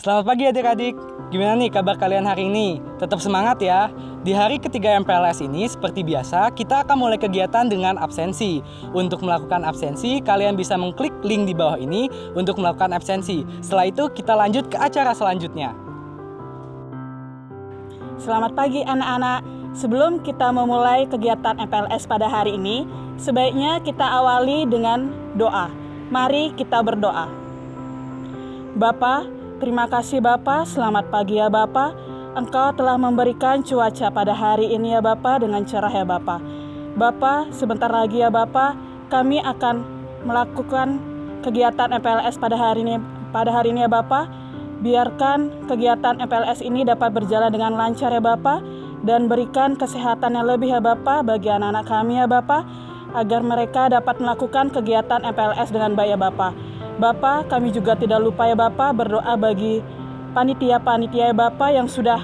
Selamat pagi adik-adik. Gimana nih kabar kalian hari ini? Tetap semangat ya. Di hari ketiga MPLS ini seperti biasa kita akan mulai kegiatan dengan absensi. Untuk melakukan absensi kalian bisa mengklik link di bawah ini untuk melakukan absensi. Setelah itu kita lanjut ke acara selanjutnya. Selamat pagi anak-anak. Sebelum kita memulai kegiatan MPLS pada hari ini, sebaiknya kita awali dengan doa. Mari kita berdoa. Bapa, terima kasih Bapa, selamat pagi ya Bapa. Engkau telah memberikan cuaca pada hari ini ya Bapa dengan cerah ya Bapa. Bapa, sebentar lagi ya Bapa, kami akan melakukan kegiatan MPLS pada hari ini ya Bapa. Biarkan kegiatan MPLS ini dapat berjalan dengan lancar ya Bapa, dan berikan kesehatan yang lebih ya Bapa bagi anak-anak kami ya Bapa, agar mereka dapat melakukan kegiatan MPLS dengan baik ya Bapa. Bapa, kami juga tidak lupa ya Bapa berdoa bagi panitia-panitia ya Bapa yang sudah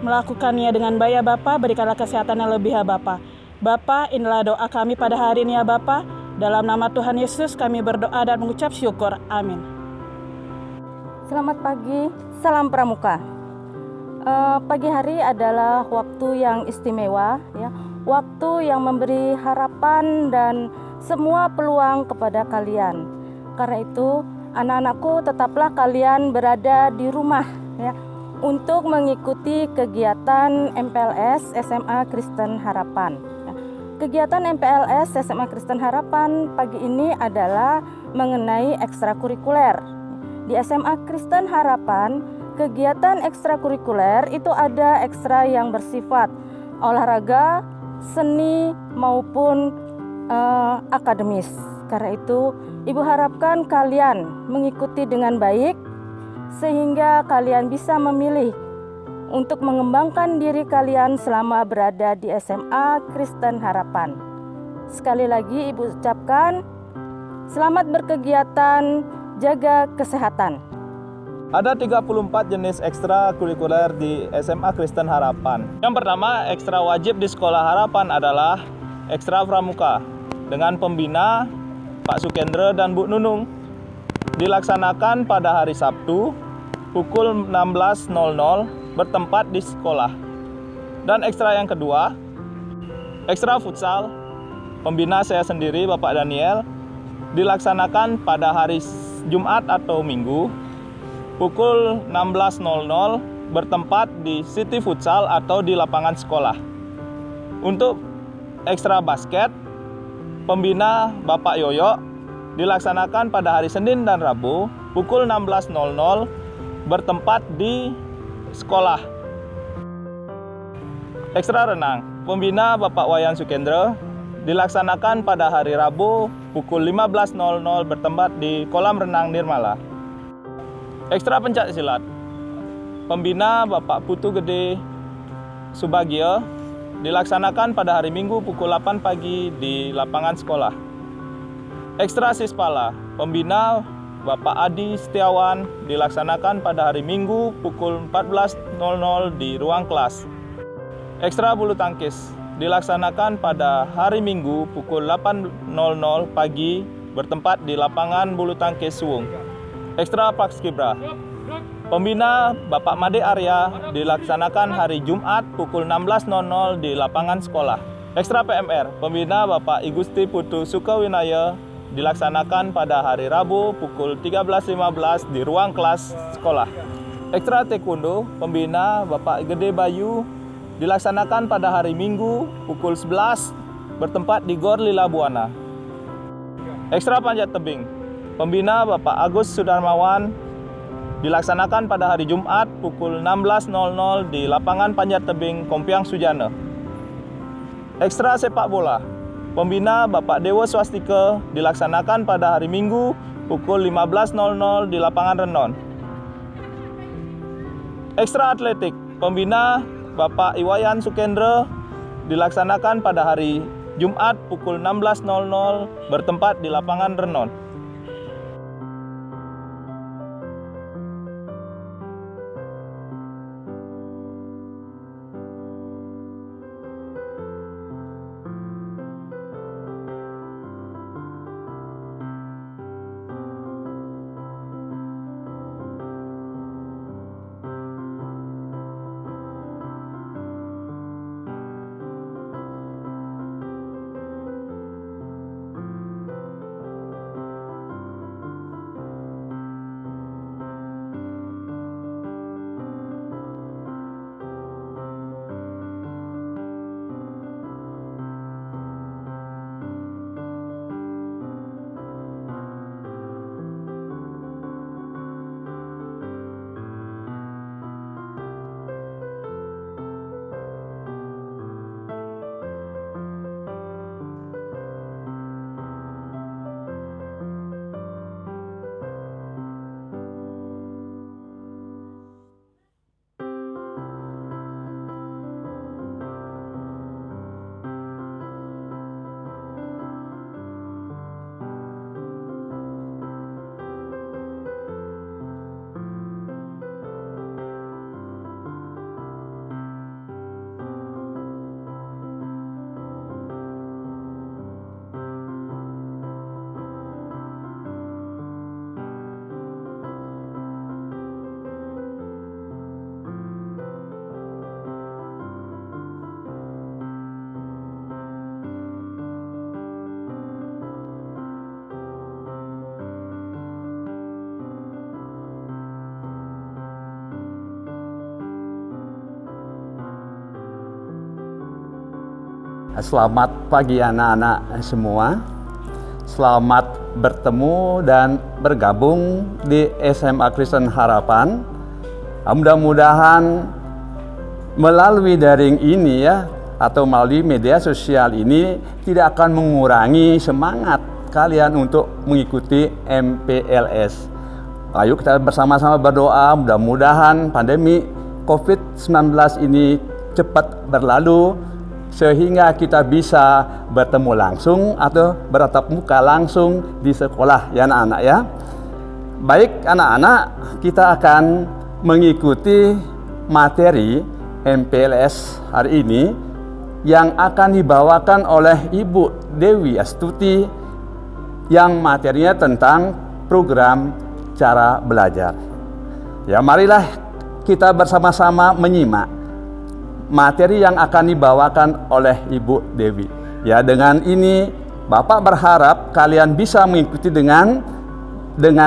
melakukannya dengan baik ya Bapa, berikanlah kesehatan yang lebih ya Bapa. Bapa, inilah doa kami pada hari ini ya Bapa. Dalam nama Tuhan Yesus kami berdoa dan mengucap syukur. Amin. Selamat pagi, salam pramuka. Pagi hari adalah waktu yang istimewa, ya, waktu yang memberi harapan dan semua peluang kepada kalian. Karena itu, anak-anakku, tetaplah kalian berada di rumah, ya, untuk mengikuti kegiatan MPLS SMA Kristen Harapan. Kegiatan MPLS SMA Kristen Harapan pagi ini adalah mengenai ekstrakurikuler. Di SMA Kristen Harapan, kegiatan ekstrakurikuler itu ada ekstra yang bersifat olahraga, seni maupun akademis. Karena itu, Ibu harapkan kalian mengikuti dengan baik sehingga kalian bisa memilih untuk mengembangkan diri kalian selama berada di SMA Kristen Harapan. Sekali lagi Ibu ucapkan selamat berkegiatan, jaga kesehatan. Ada 34 jenis ekstrakurikuler di SMA Kristen Harapan. Yang pertama, ekstra wajib di Sekolah Harapan adalah ekstra pramuka dengan pembina Pak Sukendra dan Bu Nunung. Dilaksanakan pada hari Sabtu pukul 16.00 bertempat di sekolah. Dan ekstra yang kedua, ekstra futsal, pembina saya sendiri Bapak Daniel, dilaksanakan pada hari Jumat atau Minggu pukul 16.00 bertempat di City Futsal atau di lapangan sekolah. Untuk ekstra basket, pembina Bapak Yoyo dilaksanakan pada hari Senin dan Rabu pukul 16.00 bertempat di sekolah. Ekstra renang, pembina Bapak Wayan Sukendra dilaksanakan pada hari Rabu pukul 15.00 bertempat di kolam renang Nirmala. Ekstra pencak silat, pembina Bapak Putu Gede Subagio dilaksanakan pada hari Minggu pukul 8 pagi di lapangan sekolah. Ekstra sispala, pembina Bapak Adi Setiawan dilaksanakan pada hari Minggu pukul 14.00 di ruang kelas. Ekstra bulu tangkis dilaksanakan pada hari Minggu pukul 8.00 pagi bertempat di lapangan bulu tangkis Suwung. Ekstra Paskibra, pembina Bapak Made Arya dilaksanakan hari Jumat pukul 16.00 di lapangan sekolah. Ekstra PMR, pembina Bapak Igusti Putu Sukawinaya dilaksanakan pada hari Rabu pukul 13.15 di ruang kelas sekolah. Ekstra Taekwondo, pembina Bapak Gede Bayu dilaksanakan pada hari Minggu pukul 11 bertempat di Gor Lila Buana. Ekstra Panjat Tebing, pembina Bapak Agus Sudarmawan dilaksanakan pada hari Jumat pukul 16.00 di lapangan Panjat Tebing Kompiang Sujana. Ekstra sepak bola, pembina Bapak Dewo Swastika dilaksanakan pada hari Minggu pukul 15.00 di lapangan Renon. Ekstra atletik, pembina Bapak Iwayan Sukendra dilaksanakan pada hari Jumat pukul 16.00 bertempat di lapangan Renon. Selamat pagi anak-anak semua. Selamat bertemu dan bergabung di SMA Kristen Harapan. Mudah-mudahan melalui daring ini ya, atau melalui media sosial ini tidak akan mengurangi semangat kalian untuk mengikuti MPLS. Ayo kita bersama-sama berdoa, mudah-mudahan pandemi COVID-19 ini cepat berlalu sehingga kita bisa bertemu langsung atau bertatap muka langsung di sekolah ya anak-anak ya. Baik anak-anak, kita akan mengikuti materi MPLS hari ini yang akan dibawakan oleh Ibu Dewi Astuti yang materinya tentang program cara belajar. Ya, marilah kita bersama-sama menyimak materi yang akan dibawakan oleh Ibu Dewi. Ya, dengan ini Bapak berharap kalian bisa mengikuti dengan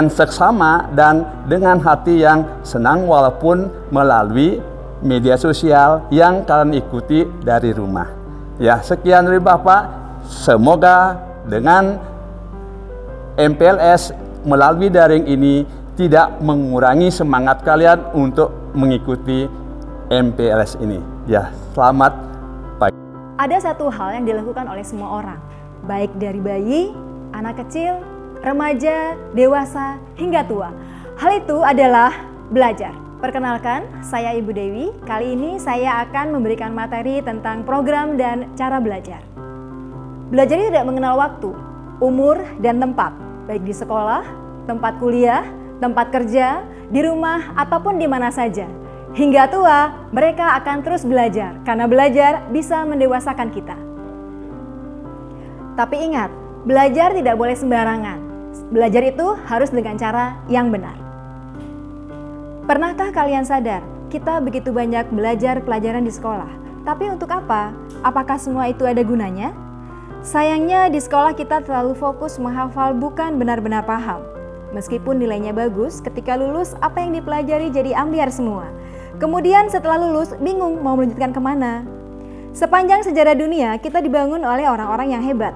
seksama dan dengan hati yang senang walaupun melalui media sosial yang kalian ikuti dari rumah. Ya, sekian dari Bapak. Semoga dengan MPLS melalui daring ini tidak mengurangi semangat kalian untuk mengikuti MPLS ini. Ya, selamat pagi. Ada satu hal yang dilakukan oleh semua orang, baik dari bayi, anak kecil, remaja, dewasa, hingga tua. Hal itu adalah belajar. Perkenalkan, saya Ibu Dewi. Kali ini saya akan memberikan materi tentang program dan cara belajar. Belajar tidak mengenal waktu, umur, dan tempat, baik di sekolah, tempat kuliah, tempat kerja, di rumah, ataupun di mana saja. Hingga tua, mereka akan terus belajar, karena belajar bisa mendewasakan kita. Tapi ingat, belajar tidak boleh sembarangan. Belajar itu harus dengan cara yang benar. Pernahkah kalian sadar, kita begitu banyak belajar pelajaran di sekolah, tapi untuk apa? Apakah semua itu ada gunanya? Sayangnya di sekolah kita terlalu fokus menghafal bukan benar-benar paham. Meskipun nilainya bagus, ketika lulus apa yang dipelajari jadi ambiar semua. Kemudian setelah lulus bingung mau melanjutkan kemana. Sepanjang sejarah dunia kita dibangun oleh orang-orang yang hebat.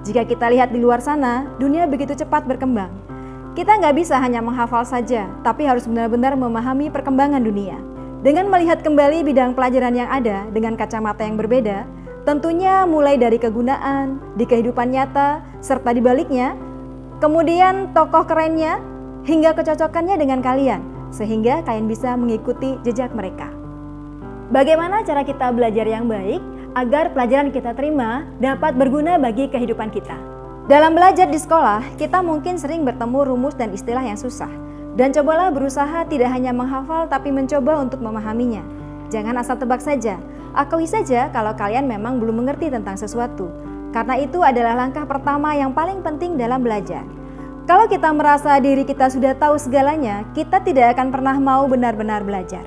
Jika kita lihat di luar sana, dunia begitu cepat berkembang. Kita nggak bisa hanya menghafal saja, tapi harus benar-benar memahami perkembangan dunia. Dengan melihat kembali bidang pelajaran yang ada dengan kacamata yang berbeda, tentunya mulai dari kegunaan, di kehidupan nyata, serta di baliknya, kemudian tokoh kerennya, hingga kecocokannya dengan kalian, sehingga kalian bisa mengikuti jejak mereka. Bagaimana cara kita belajar yang baik agar pelajaran kita terima dapat berguna bagi kehidupan kita? Dalam belajar di sekolah, kita mungkin sering bertemu rumus dan istilah yang susah. Dan cobalah berusaha tidak hanya menghafal tapi mencoba untuk memahaminya. Jangan asal tebak saja, akui saja kalau kalian memang belum mengerti tentang sesuatu. Karena itu adalah langkah pertama yang paling penting dalam belajar. Kalau kita merasa diri kita sudah tahu segalanya, kita tidak akan pernah mau benar-benar belajar.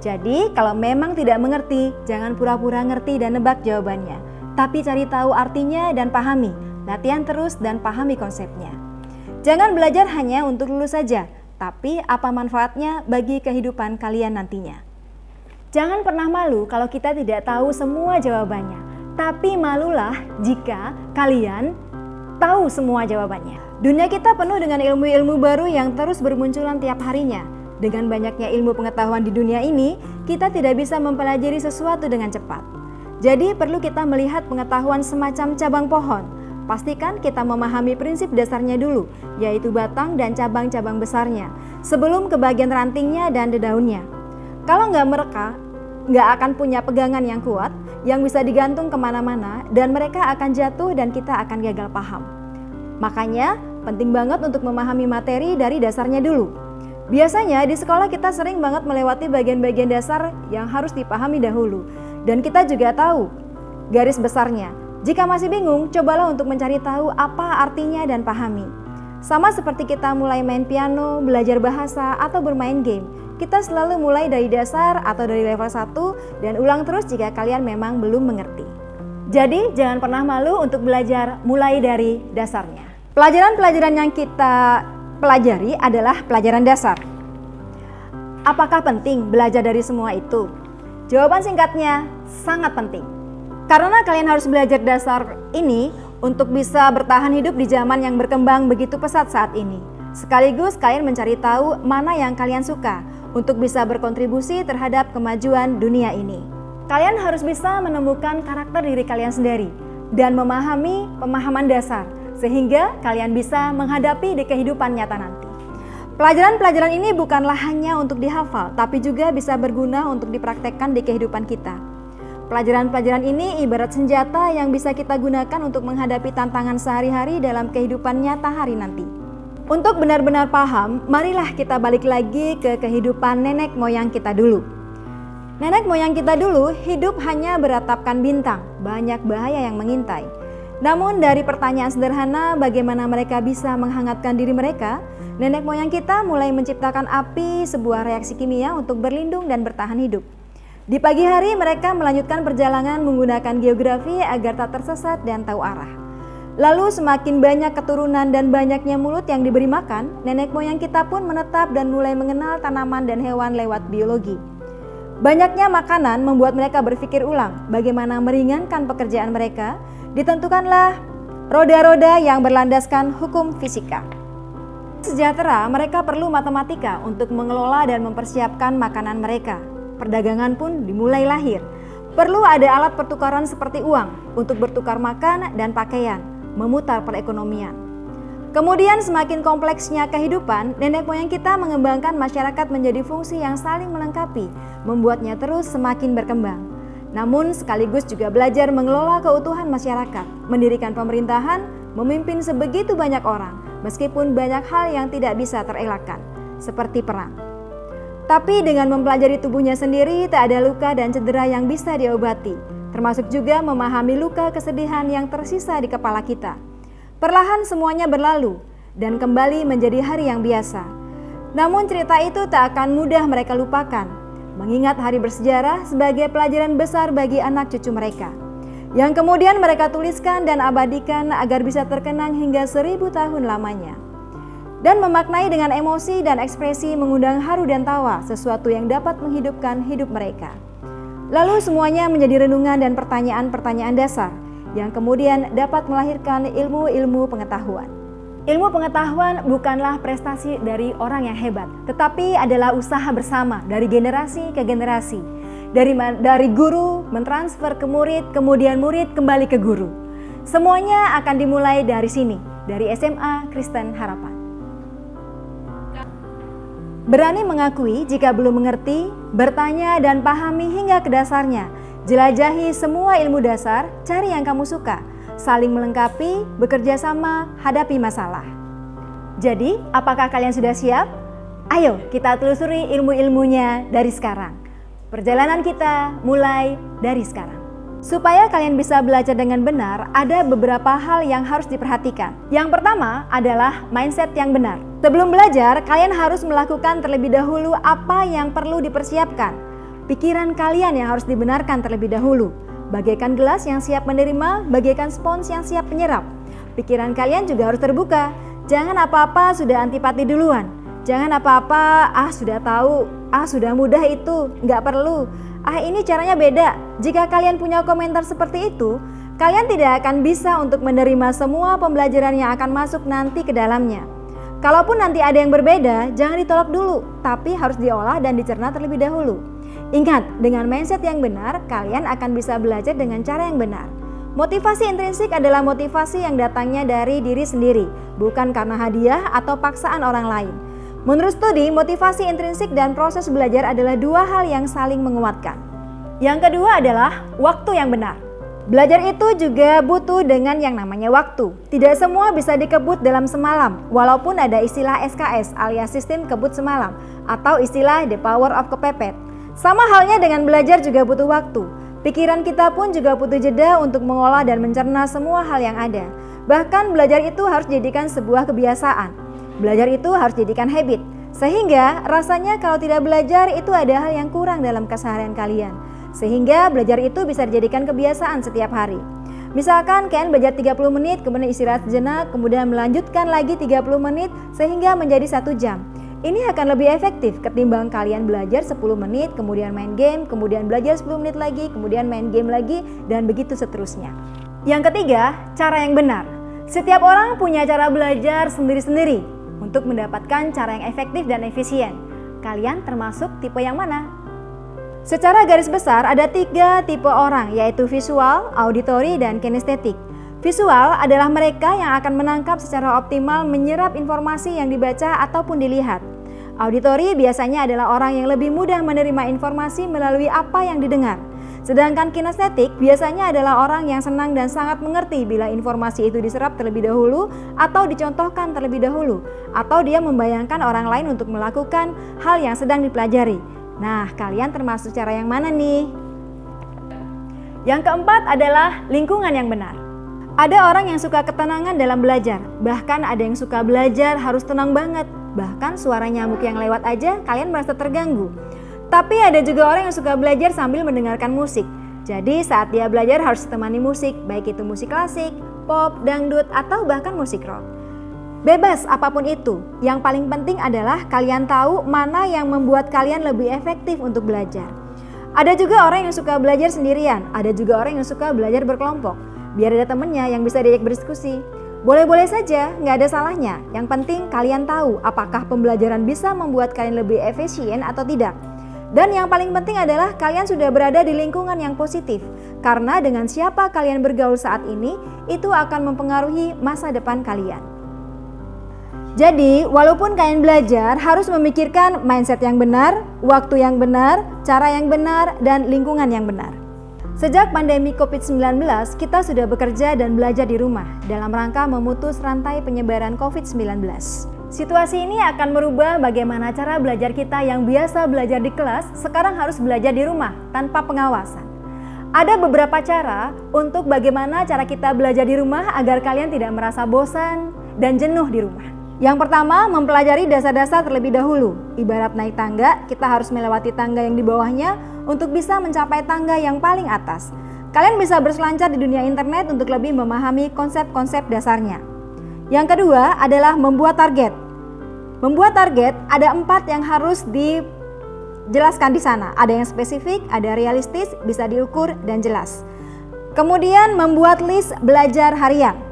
Jadi, kalau memang tidak mengerti, jangan pura-pura ngerti dan nebak jawabannya. Tapi cari tahu artinya dan pahami. Latihan terus dan pahami konsepnya. Jangan belajar hanya untuk lulus saja, tapi apa manfaatnya bagi kehidupan kalian nantinya. Jangan pernah malu kalau kita tidak tahu semua jawabannya, tapi malulah jika kalian tahu semua jawabannya. Dunia kita penuh dengan ilmu-ilmu baru yang terus bermunculan tiap harinya. Dengan banyaknya ilmu pengetahuan di dunia ini, kita tidak bisa mempelajari sesuatu dengan cepat. Jadi perlu kita melihat pengetahuan semacam cabang pohon. Pastikan kita memahami prinsip dasarnya dulu, yaitu batang dan cabang-cabang besarnya, sebelum ke bagian rantingnya dan dedaunnya. Kalau nggak mereka, nggak akan punya pegangan yang kuat, yang bisa digantung kemana-mana, dan mereka akan jatuh dan kita akan gagal paham. Makanya, penting banget untuk memahami materi dari dasarnya dulu. Biasanya di sekolah kita sering banget melewati bagian-bagian dasar yang harus dipahami dahulu, dan kita juga tahu garis besarnya. Jika masih bingung, cobalah untuk mencari tahu apa artinya dan pahami. Sama seperti kita mulai main piano, belajar bahasa, atau bermain game. Kita selalu mulai dari dasar atau dari level 1 dan ulang terus jika kalian memang belum mengerti. Jadi, jangan pernah malu untuk belajar mulai dari dasarnya. Pelajaran-pelajaran yang kita pelajari adalah pelajaran dasar. Apakah penting belajar dari semua itu? Jawaban singkatnya, sangat penting. Karena kalian harus belajar dasar ini untuk bisa bertahan hidup di zaman yang berkembang begitu pesat saat ini. Sekaligus kalian mencari tahu mana yang kalian suka untuk bisa berkontribusi terhadap kemajuan dunia ini. Kalian harus bisa menemukan karakter diri kalian sendiri dan memahami pemahaman dasar sehingga kalian bisa menghadapi di kehidupan nyata nanti. Pelajaran-pelajaran ini bukanlah hanya untuk dihafal, tapi juga bisa berguna untuk dipraktekkan di kehidupan kita. Pelajaran-pelajaran ini ibarat senjata yang bisa kita gunakan untuk menghadapi tantangan sehari-hari dalam kehidupan nyata hari nanti. Untuk benar-benar paham, marilah kita balik lagi ke kehidupan nenek moyang kita dulu. Nenek moyang kita dulu hidup hanya beratapkan bintang, banyak bahaya yang mengintai. Namun dari pertanyaan sederhana bagaimana mereka bisa menghangatkan diri mereka, nenek moyang kita mulai menciptakan api, sebuah reaksi kimia untuk berlindung dan bertahan hidup. Di pagi hari mereka melanjutkan perjalanan menggunakan geografi agar tak tersesat dan tahu arah. Lalu semakin banyak keturunan dan banyaknya mulut yang diberi makan, nenek moyang kita pun menetap dan mulai mengenal tanaman dan hewan lewat biologi. Banyaknya makanan membuat mereka berpikir ulang bagaimana meringankan pekerjaan mereka. Ditentukanlah roda-roda yang berlandaskan hukum fisika. Sejahtera, mereka perlu matematika untuk mengelola dan mempersiapkan makanan mereka. Perdagangan pun dimulai lahir. Perlu ada alat pertukaran seperti uang untuk bertukar makan dan pakaian, memutar perekonomian. Kemudian semakin kompleksnya kehidupan, nenek moyang kita mengembangkan masyarakat menjadi fungsi yang saling melengkapi, membuatnya terus semakin berkembang. Namun sekaligus juga belajar mengelola keutuhan masyarakat, mendirikan pemerintahan, memimpin sebegitu banyak orang, meskipun banyak hal yang tidak bisa terelakkan, seperti perang. Tapi dengan mempelajari tubuhnya sendiri, tak ada luka dan cedera yang bisa diobati, termasuk juga memahami luka kesedihan yang tersisa di kepala kita. Perlahan semuanya berlalu dan kembali menjadi hari yang biasa. Namun cerita itu tak akan mudah mereka lupakan, mengingat hari bersejarah sebagai pelajaran besar bagi anak cucu mereka, yang kemudian mereka tuliskan dan abadikan agar bisa terkenang hingga 1000 tahun lamanya. Dan memaknai dengan emosi dan ekspresi mengundang haru dan tawa, sesuatu yang dapat menghidupkan hidup mereka. Lalu semuanya menjadi renungan dan pertanyaan-pertanyaan dasar, yang kemudian dapat melahirkan ilmu-ilmu pengetahuan. Ilmu pengetahuan bukanlah prestasi dari orang yang hebat, tetapi adalah usaha bersama dari generasi ke generasi. Dari guru mentransfer ke murid, kemudian murid kembali ke guru. Semuanya akan dimulai dari sini, dari SMA Kristen Harapan. Berani mengakui jika belum mengerti, bertanya dan pahami hingga ke dasarnya. Jelajahi semua ilmu dasar, cari yang kamu suka, saling melengkapi, bekerja sama, hadapi masalah. Jadi, apakah kalian sudah siap? Ayo kita telusuri ilmu-ilmunya dari sekarang. Perjalanan kita mulai dari sekarang. Supaya kalian bisa belajar dengan benar, ada beberapa hal yang harus diperhatikan. Yang pertama adalah mindset yang benar. Sebelum belajar, kalian harus melakukan terlebih dahulu apa yang perlu dipersiapkan. Pikiran kalian yang harus dibenarkan terlebih dahulu. Bagaikan gelas yang siap menerima, bagaikan spons yang siap menyerap. Pikiran kalian juga harus terbuka. Jangan apa-apa sudah antipati duluan. Jangan apa-apa, sudah tahu, sudah mudah itu, nggak perlu. Ini caranya beda. Jika kalian punya komentar seperti itu, kalian tidak akan bisa untuk menerima semua pembelajaran yang akan masuk nanti ke dalamnya. Kalaupun nanti ada yang berbeda, jangan ditolak dulu, tapi harus diolah dan dicerna terlebih dahulu. Ingat, dengan mindset yang benar, kalian akan bisa belajar dengan cara yang benar. Motivasi intrinsik adalah motivasi yang datangnya dari diri sendiri, bukan karena hadiah atau paksaan orang lain. Menurut studi, motivasi intrinsik dan proses belajar adalah dua hal yang saling menguatkan. Yang kedua adalah waktu yang benar. Belajar itu juga butuh dengan yang namanya waktu. Tidak semua bisa dikebut dalam semalam, walaupun ada istilah SKS alias sistem kebut semalam, atau istilah the power of kepepet. Sama halnya dengan belajar juga butuh waktu. Pikiran kita pun juga butuh jeda untuk mengolah dan mencerna semua hal yang ada. Bahkan belajar itu harus dijadikan sebuah kebiasaan. Belajar itu harus dijadikan habit. Sehingga rasanya kalau tidak belajar itu ada hal yang kurang dalam keseharian kalian. Sehingga belajar itu bisa dijadikan kebiasaan setiap hari. Misalkan kalian belajar 30 menit, kemudian istirahat sejenak, kemudian melanjutkan lagi 30 menit sehingga menjadi 1 jam. Ini akan lebih efektif ketimbang kalian belajar 10 menit, kemudian main game, kemudian belajar 10 menit lagi, kemudian main game lagi, dan begitu seterusnya. Yang ketiga, cara yang benar. Setiap orang punya cara belajar sendiri-sendiri untuk mendapatkan cara yang efektif dan efisien. Kalian termasuk tipe yang mana? Secara garis besar ada 3 tipe orang, yaitu visual, auditory, dan kinestetik. Visual adalah mereka yang akan menangkap secara optimal menyerap informasi yang dibaca ataupun dilihat. Auditory biasanya adalah orang yang lebih mudah menerima informasi melalui apa yang didengar. Sedangkan kinestetik biasanya adalah orang yang senang dan sangat mengerti bila informasi itu diserap terlebih dahulu atau dicontohkan terlebih dahulu, atau dia membayangkan orang lain untuk melakukan hal yang sedang dipelajari. Nah, kalian termasuk cara yang mana nih? Yang keempat adalah lingkungan yang benar. Ada orang yang suka ketenangan dalam belajar, bahkan ada yang suka belajar harus tenang banget. Bahkan suara nyamuk yang lewat aja kalian merasa terganggu. Tapi ada juga orang yang suka belajar sambil mendengarkan musik. Jadi saat dia belajar harus ditemani musik, baik itu musik klasik, pop, dangdut, atau bahkan musik rock. Bebas apapun itu, yang paling penting adalah kalian tahu mana yang membuat kalian lebih efektif untuk belajar. Ada juga orang yang suka belajar sendirian, ada juga orang yang suka belajar berkelompok. Biar ada temennya yang bisa diajak berdiskusi. Boleh-boleh saja, nggak ada salahnya. Yang penting kalian tahu apakah pembelajaran bisa membuat kalian lebih efisien atau tidak. Dan yang paling penting adalah kalian sudah berada di lingkungan yang positif. Karena dengan siapa kalian bergaul saat ini, itu akan mempengaruhi masa depan kalian. Jadi, walaupun kalian belajar, harus memikirkan mindset yang benar, waktu yang benar, cara yang benar, dan lingkungan yang benar. Sejak pandemi COVID-19, kita sudah bekerja dan belajar di rumah dalam rangka memutus rantai penyebaran COVID-19. Situasi ini akan merubah bagaimana cara belajar kita yang biasa belajar di kelas, sekarang harus belajar di rumah tanpa pengawasan. Ada beberapa cara untuk bagaimana cara kita belajar di rumah agar kalian tidak merasa bosan dan jenuh di rumah. Yang pertama, mempelajari dasar-dasar terlebih dahulu. Ibarat naik tangga, kita harus melewati tangga yang di bawahnya untuk bisa mencapai tangga yang paling atas. Kalian bisa berselancar di dunia internet untuk lebih memahami konsep-konsep dasarnya. Yang kedua adalah membuat target. Membuat target ada 4 yang harus dijelaskan di sana. Ada yang spesifik, ada realistis, bisa diukur, dan jelas. Kemudian membuat list belajar harian.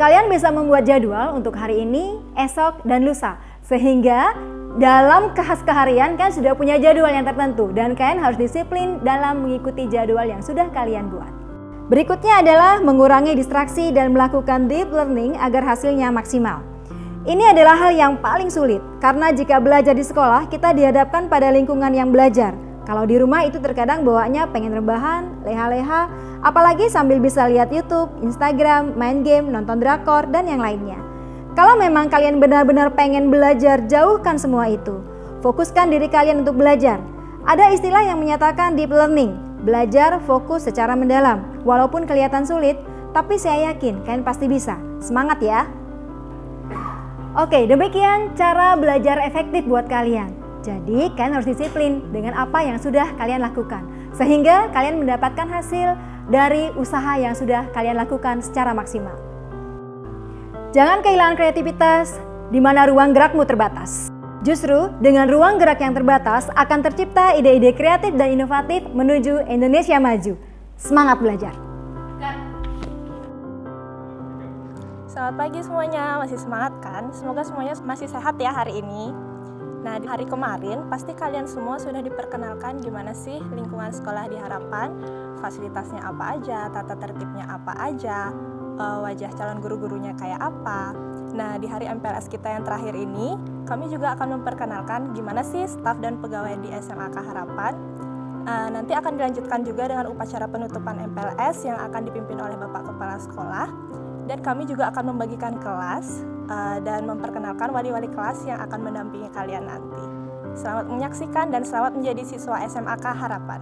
Kalian bisa membuat jadwal untuk hari ini, esok, dan lusa. Sehingga dalam keharian kalian sudah punya jadwal yang tertentu dan kalian harus disiplin dalam mengikuti jadwal yang sudah kalian buat. Berikutnya adalah mengurangi distraksi dan melakukan deep learning agar hasilnya maksimal. Ini adalah hal yang paling sulit karena jika belajar di sekolah kita dihadapkan pada lingkungan yang belajar. Kalau di rumah itu terkadang bawaannya pengen rebahan, leha-leha, apalagi sambil bisa lihat YouTube, Instagram, main game, nonton drakor, dan yang lainnya. Kalau memang kalian benar-benar pengen belajar, jauhkan semua itu. Fokuskan diri kalian untuk belajar. Ada istilah yang menyatakan deep learning, belajar fokus secara mendalam. Walaupun kelihatan sulit, tapi saya yakin kalian pasti bisa. Semangat ya! Oke, demikian cara belajar efektif buat kalian. Jadi, kalian harus disiplin dengan apa yang sudah kalian lakukan. Sehingga kalian mendapatkan hasil dari usaha yang sudah kalian lakukan secara maksimal. Jangan kehilangan kreativitas di mana ruang gerakmu terbatas. Justru dengan ruang gerak yang terbatas akan tercipta ide-ide kreatif dan inovatif menuju Indonesia maju. Semangat belajar! Selamat pagi semuanya, masih semangat kan? Semoga semuanya masih sehat ya hari ini. Nah, di hari kemarin pasti kalian semua sudah diperkenalkan gimana sih lingkungan sekolah di Harapan, fasilitasnya apa aja, tata tertibnya apa aja, wajah calon guru-gurunya kayak apa. Nah, di hari MPLS kita yang terakhir ini, kami juga akan memperkenalkan gimana sih staf dan pegawai di SMAK Harapan. Nanti akan dilanjutkan juga dengan upacara penutupan MPLS yang akan dipimpin oleh Bapak Kepala Sekolah. Dan kami juga akan membagikan kelas dan memperkenalkan wali-wali kelas yang akan mendampingi kalian nanti. Selamat menyaksikan dan selamat menjadi siswa SMAK Harapan.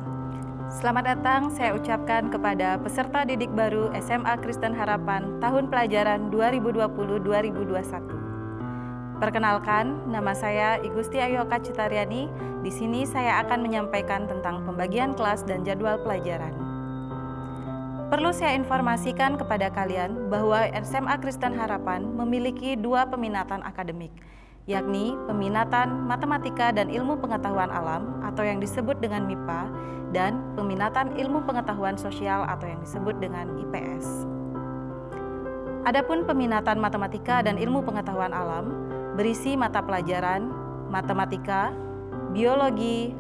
Selamat datang saya ucapkan kepada peserta didik baru SMA Kristen Harapan tahun pelajaran 2020-2021. Perkenalkan, nama saya Igusti Ayoka Citariani. Di sini saya akan menyampaikan tentang pembagian kelas dan jadwal pelajaran. Perlu saya informasikan kepada kalian bahwa SMA Kristen Harapan memiliki 2 peminatan akademik. yakni peminatan matematika dan ilmu pengetahuan alam atau yang disebut dengan MIPA, dan peminatan ilmu pengetahuan sosial atau yang disebut dengan IPS. Adapun peminatan matematika dan ilmu pengetahuan alam berisi mata pelajaran matematika, biologi,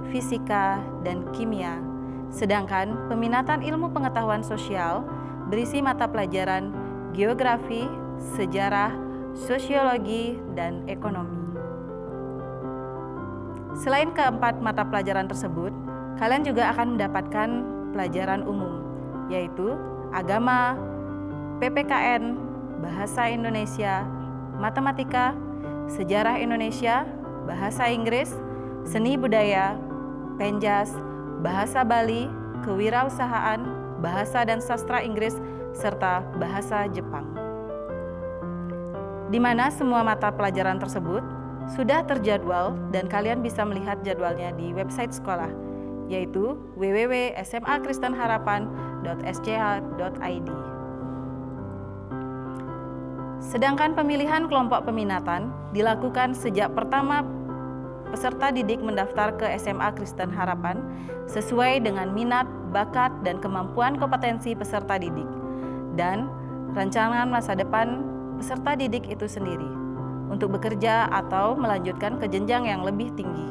fisika, dan kimia. Sedangkan peminatan ilmu pengetahuan sosial berisi mata pelajaran geografi, sejarah, sosiologi, dan ekonomi. Selain keempat mata pelajaran tersebut, kalian juga akan mendapatkan pelajaran umum, yaitu agama, PPKN, bahasa Indonesia, matematika, sejarah Indonesia, bahasa Inggris, seni budaya, penjas, bahasa Bali, kewirausahaan, bahasa dan sastra Inggris, serta bahasa Jepang. Di mana semua mata pelajaran tersebut sudah terjadwal dan kalian bisa melihat jadwalnya di website sekolah, yaitu www.smakristenharapan.sch.id. Sedangkan pemilihan kelompok peminatan dilakukan sejak pertama peserta didik mendaftar ke SMA Kristen Harapan sesuai dengan minat, bakat, dan kemampuan kompetensi peserta didik dan rancangan masa depan peserta didik itu sendiri untuk bekerja atau melanjutkan ke jenjang yang lebih tinggi.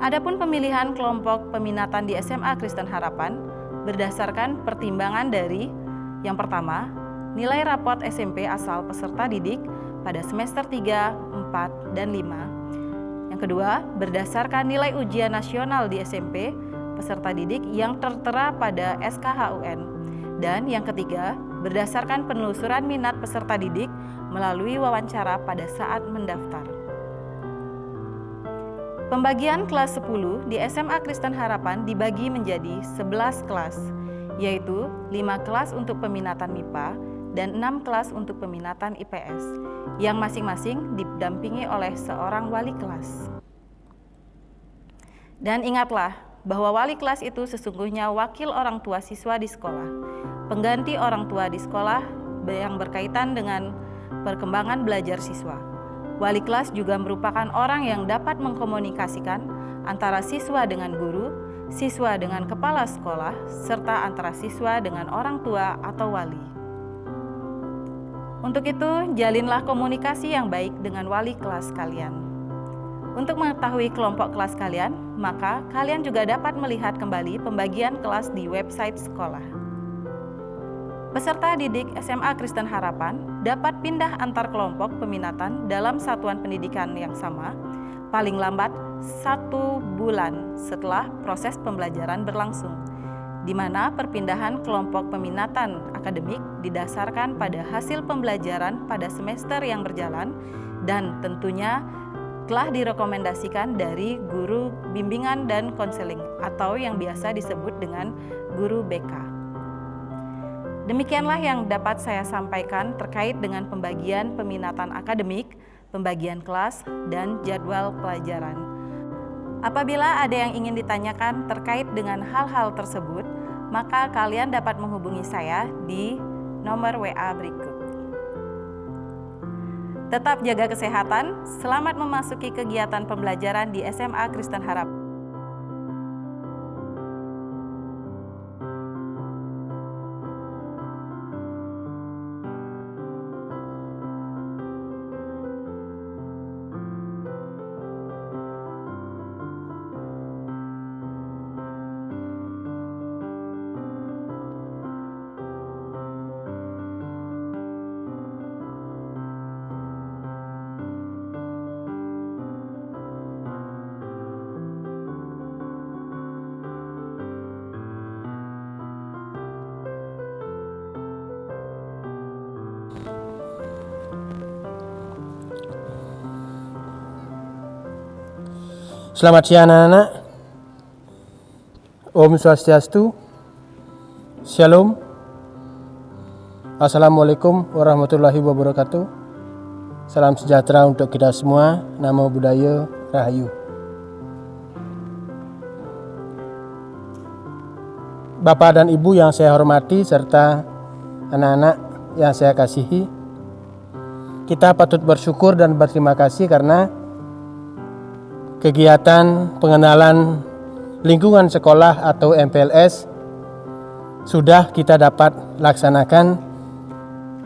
Adapun pemilihan kelompok peminatan di SMA Kristen Harapan berdasarkan pertimbangan dari yang pertama, nilai rapot SMP asal peserta didik pada semester 3, 4, dan 5. Yang kedua, berdasarkan nilai ujian nasional di SMP peserta didik yang tertera pada SKHUN. Dan yang ketiga, berdasarkan penelusuran minat peserta didik melalui wawancara pada saat mendaftar. Pembagian kelas 10 di SMA Kristen Harapan dibagi menjadi 11 kelas, yaitu 5 kelas untuk peminatan MIPA dan 6 kelas untuk peminatan IPS, yang masing-masing didampingi oleh seorang wali kelas. Dan ingatlah bahwa wali kelas itu sesungguhnya wakil orang tua siswa di sekolah, pengganti orang tua di sekolah yang berkaitan dengan perkembangan belajar siswa. Wali kelas juga merupakan orang yang dapat mengkomunikasikan antara siswa dengan guru, siswa dengan kepala sekolah, serta antara siswa dengan orang tua atau wali. Untuk itu, jalinlah komunikasi yang baik dengan wali kelas kalian. Untuk mengetahui kelompok kelas kalian, maka kalian juga dapat melihat kembali pembagian kelas di website sekolah. Peserta didik SMA Kristen Harapan dapat pindah antar kelompok peminatan dalam satuan pendidikan yang sama paling lambat 1 bulan setelah proses pembelajaran berlangsung, di mana perpindahan kelompok peminatan akademik didasarkan pada hasil pembelajaran pada semester yang berjalan dan tentunya telah direkomendasikan dari guru bimbingan dan konseling atau yang biasa disebut dengan guru BK. Demikianlah yang dapat saya sampaikan terkait dengan pembagian peminatan akademik, pembagian kelas, dan jadwal pelajaran. Apabila ada yang ingin ditanyakan terkait dengan hal-hal tersebut, maka kalian dapat menghubungi saya di nomor WA berikut. Tetap jaga kesehatan, selamat memasuki kegiatan pembelajaran di SMA Kristen Harapan. Selamat siang anak-anak. Om Swastiastu. Shalom. Assalamualaikum warahmatullahi wabarakatuh. Salam sejahtera untuk kita semua. Namo Buddhaya, Rahayu. Bapak dan Ibu yang saya hormati serta anak-anak yang saya kasihi, kita patut bersyukur dan berterima kasih karena kegiatan pengenalan lingkungan sekolah atau MPLS sudah kita dapat laksanakan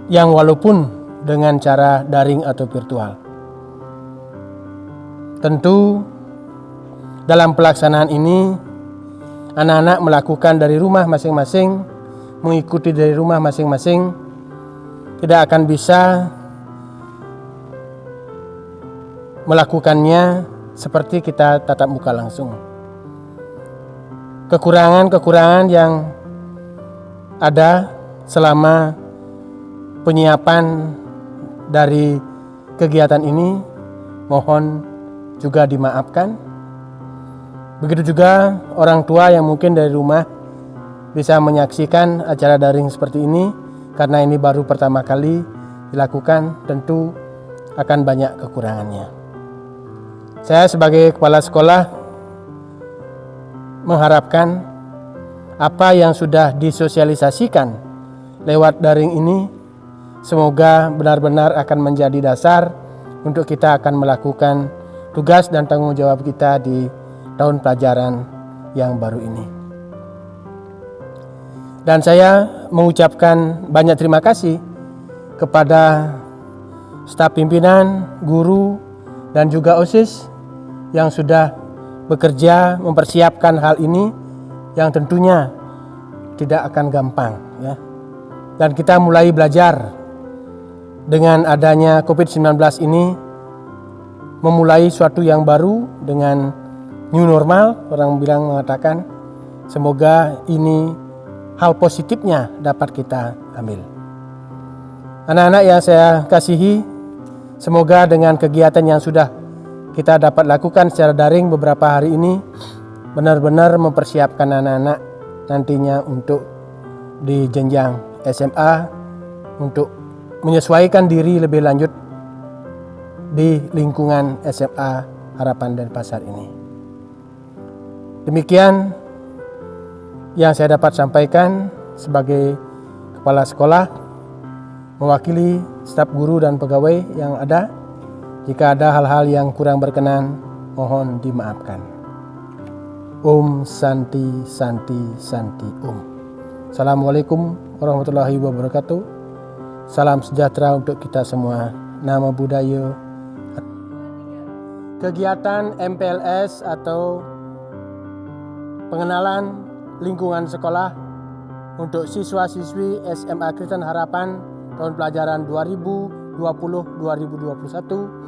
yang walaupun dengan cara daring atau virtual. Tentu dalam pelaksanaan ini anak-anak melakukan dari rumah masing-masing, mengikuti dari rumah masing-masing, tidak akan bisa melakukannya seperti kita tatap muka langsung. Kekurangan-kekurangan yang ada selama penyiapan dari kegiatan ini mohon juga dimaafkan. Begitu juga orang tua yang mungkin dari rumah bisa menyaksikan acara daring seperti ini karena ini baru pertama kali dilakukan, tentu akan banyak kekurangannya. Saya sebagai kepala sekolah mengharapkan apa yang sudah disosialisasikan lewat daring ini semoga benar-benar akan menjadi dasar untuk kita akan melakukan tugas dan tanggung jawab kita di tahun pelajaran yang baru ini. Dan saya mengucapkan banyak terima kasih kepada staf pimpinan, guru, dan juga OSIS yang sudah bekerja mempersiapkan hal ini yang tentunya tidak akan gampang, ya. Dan kita mulai belajar dengan adanya COVID-19 ini, memulai suatu yang baru dengan new normal. Orang mengatakan semoga ini hal positifnya dapat kita ambil. Anak-anak yang saya kasihi, semoga dengan kegiatan yang sudah kita dapat lakukan secara daring beberapa hari ini benar-benar mempersiapkan anak-anak nantinya untuk di jenjang SMA untuk menyesuaikan diri lebih lanjut di lingkungan SMA Harapan Denpasar ini. Demikian yang saya dapat sampaikan sebagai kepala sekolah mewakili staf guru dan pegawai yang ada. Jika ada hal-hal yang kurang berkenan, mohon dimaafkan. Om Santi Santi Santi Om. Assalamualaikum warahmatullahi wabarakatuh. Salam sejahtera untuk kita semua. Nama budaya. Kegiatan MPLS atau pengenalan lingkungan sekolah untuk siswa-siswi SMA Kristen Harapan tahun pelajaran 2020-2021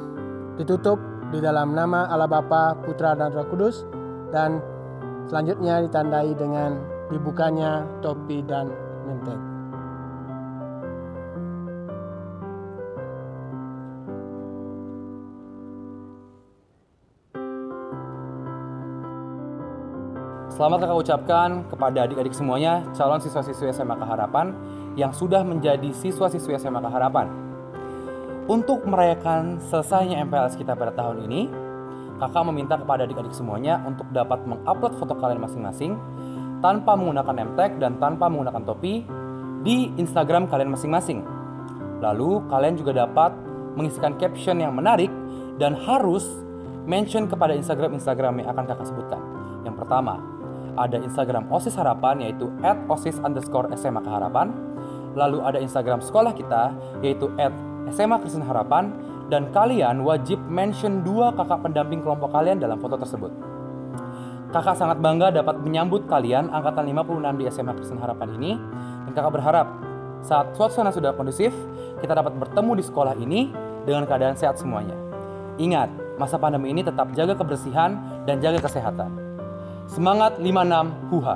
ditutup di dalam nama Allah Bapa, Putra, dan Roh Kudus, dan selanjutnya ditandai dengan dibukanya topi dan menteng. Selamat kakak ucapkan kepada adik-adik semuanya, calon siswa-siswi SMA Harapan yang sudah menjadi siswa-siswi SMA Harapan. Untuk merayakan selesainya MPLS kita pada tahun ini, kakak meminta kepada adik-adik semuanya untuk dapat mengupload foto kalian masing-masing tanpa menggunakan name tag dan tanpa menggunakan topi di Instagram kalian masing-masing. Lalu kalian juga dapat mengisikan caption yang menarik dan harus mention kepada Instagram yang akan kakak sebutkan. Yang pertama, ada Instagram OSIS Harapan yaitu @osis_SMA Harapan. Lalu ada Instagram sekolah kita yaitu @SMA Kristen Harapan. Dan kalian wajib mention 2 kakak pendamping kelompok kalian dalam foto tersebut. Kakak sangat bangga dapat menyambut kalian angkatan 56 di SMA Kristen Harapan ini. Dan kakak berharap saat suasana sudah kondusif, kita dapat bertemu di sekolah ini dengan keadaan sehat semuanya. Ingat, masa pandemi ini tetap jaga kebersihan dan jaga kesehatan. Semangat 56 Huha!